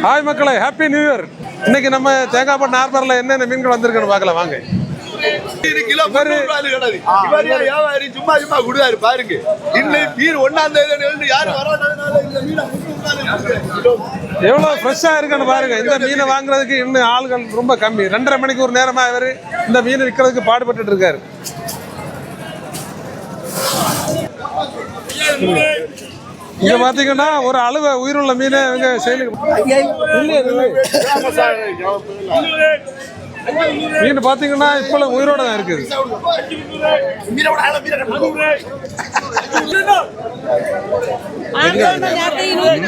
Hi மக்களே, happy new year. இன்னைக்கு நம்ம தேங்காய்பட்டு நார்மல்ல என்னென்ன மீன்கள் வந்திருக்குன்னு பார்க்கலாம் வாங்க. எவ்வளவு ஃப்ரெஷ்ஷா இருக்குன்னு பாருங்க. இந்த மீனை வாங்குறதுக்கு இன்னும் ஆள்கள் ரொம்ப கம்மி. 2:30 மணிக்கு ஒரு நேரமா இவர் இந்த மீன் விற்கிறதுக்கு பாடுபட்டு இருக்காரு. இங்க பாத்தீங்கன்னா ஒரு அளவு உயிருள்ள மீனை இவங்க மீன் பாத்தீங்கன்னா இப்ப உயிரோட தான் இருக்குது.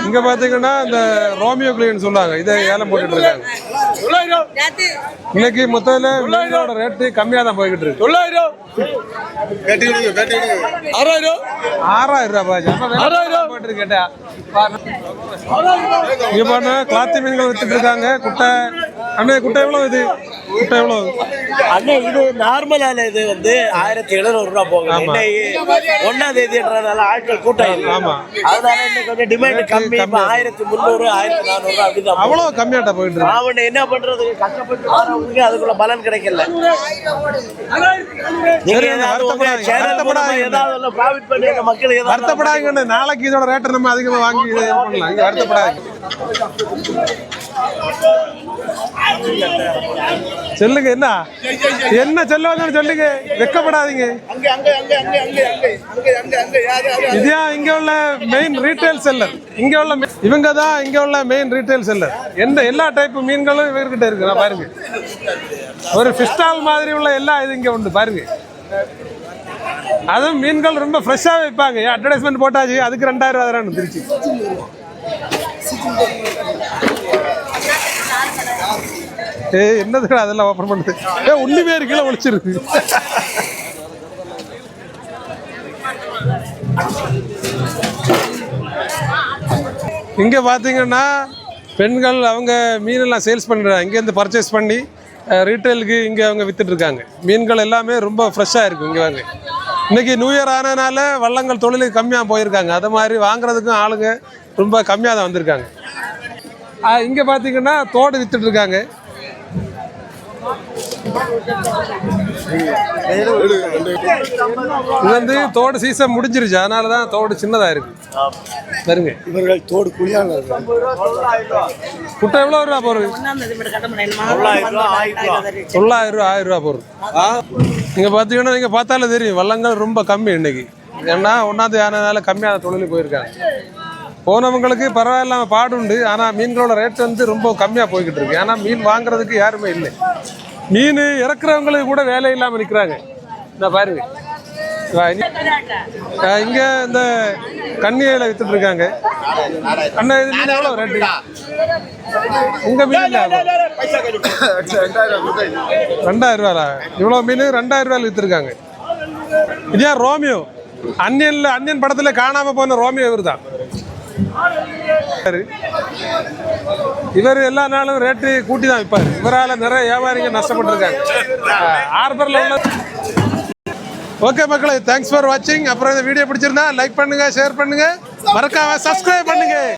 இங்க பாத்தீங்கன்னா இந்த ரோமியோ கிளீன் சொல்லுவாங்க, இதை ஏலம் போட்டுட்டு இருக்காங்க. இன்னைக்கு மொத்தத்துல மீனோட ரேட்டு கம்மியா தான் போய்கிட்டு இருக்கு. 6000 ரூபாய் போயிட்டு கேட்டா. இங்க பாருங்க கிளாத்தி மீன்கள் வித்துட்டு இருக்காங்க. குட்டை அண்ணே, குட்டை எவ்வளவு? இது குட்டை எவ்வளவு அண்ணே? இது நார்மலான இது வந்து 1700 ரூபாய் போகுது. 1ஆம் தேதின்றதால ஆட்கள் கூட்டம். ஆமா, அதனால இன்னைக்கு கொஞ்சம் டிமாண்ட் கம்மி. 1300 1400 அப்படிதான். அவ்வளவு கம்மியாட்டா போயிட்டு இருக்கு. அவன் என்ன பண்றது, கஷ்டப்பட்டு வரவங்களுக்கு அதுக்குள்ள பலன் கிடைக்கல. வருத்தப்படாதீங்க, நாளைக்கு இதோட ரேட்டை நம்ம அதிகமா வாங்கி பண்ணலாம். வருத்தப்படாதீங்க. சொல்லுங்க, என்ன என்ன சொல்லுவாங்கன்னு சொல்லுங்க, வெக்கப்படாதீங்க. இதுதான் இங்க உள்ள மெயின் ரீட்டைல் செல்லர். இங்க உள்ள இவங்க தான் இங்க உள்ள மெயின் ரீட்டைல் செல்லர். எந்த எல்லா டைப் மீன்களும் இவர்கிட்ட இருக்கு. நான் பாருங்க, ஒரு ஃபிஷ்டால் மாதிரி உள்ள எல்லா இது இங்க உண்டு பாருங்க. அதுவும் மீன்கள் ரொம்ப ஃப்ரெஷ்ஷாக வைப்பாங்க. அட்வர்டைஸ்மெண்ட் போட்டாச்சு, அதுக்கு 2000 ரூபா தரான்னு திருச்சி. என்னதுக்கு அதெல்லாம் ஓப்பன் பண்ணுது? ஒண்ணுமே கீழே ஒழிச்சிருக்கு. இங்க பாத்தீங்கன்னா பெண்கள் அவங்க மீனெல்லாம் சேல்ஸ் பண்றாங்க. இங்கேருந்து பர்ச்சேஸ் பண்ணி ரீட்டைலுக்கு இங்கே அவங்க வித்துட்டு இருக்காங்க. மீன்கள் எல்லாமே ரொம்ப ஃப்ரெஷ்ஷாக இருக்கும். இங்கே வாங்க, இன்னைக்கு நியூ இயர் ஆனதுனால வள்ளங்கள் தொழிலுக்கு கம்மியாக போயிருக்காங்க. அது மாதிரி வாங்குறதுக்கும் ஆளுங்க ரொம்ப கம்மியாக தான் வந்திருக்காங்க. இங்கே பார்த்தீங்கன்னா தோடு வித்துட்டு இருக்காங்க. இது வந்து தோடு சீசன் முடிஞ்சிருச்சு, அதனால தான் தோடு சின்னதாக இருக்கு. சரிங்க, இவர்கள் தோடு குழியான குட்டை எவ்வளோ ரூபா போடுறது? 900 ரூபா 1000 ரூபா போடுறது. நீங்கள் பார்த்தீங்கன்னா நீங்கள் பார்த்தாலே தெரியும் வள்ளங்கள் ரொம்ப கம்மி இன்னைக்கு. ஏன்னா 1ஆம் தேதி ஆனதுனால கம்மியான தொழிலுக்கு போயிருக்காங்க. போனவங்களுக்கு பரவாயில்லாமல் பாடு உண்டு. ஆனால் மீன்களோட ரேட் வந்து ரொம்ப கம்மியாக போய்கிட்டு இருக்கு. ஆனால் மீன் வாங்குறதுக்கு யாருமே இல்லை. மீன் இறக்குறவங்களுக்கு கூட வேலை இல்லாமல் நிற்கிறாங்க. இந்த பாருங்க, இங்க இந்த கண்ணியில வித்துட்டு இருக்காங்க. அண்ணா, இது மீன் எவ்வளவு ரேட்டு? உங்க மீன் 2000 ரூபா. இவ்வளவு மீன் 2000 ரூபாய் வித்துருக்காங்க. இதான் ரோமியோ. அன்னியன் படத்துல காணாம போன ரோமியோ இவர் தான். இவர் எல்லா நாளும் ரேட்டு கூட்டி தான் விற்பாரு. இவரால் நிறைய வியாபாரிங்க நஷ்டப்பட்டிருக்காங்க. ஹார்பர்ல உள்ள. ஓகே மக்களே, தேங்க்ஸ் ஃபார் வாட்சிங். அப்புறம் இந்த வீடியோ பிடிச்சிருந்தா லைக் பண்ணுங்க, ஷேர் பண்ணுங்க, மறக்காம சப்ஸ்கிரைப் பண்ணுங்க.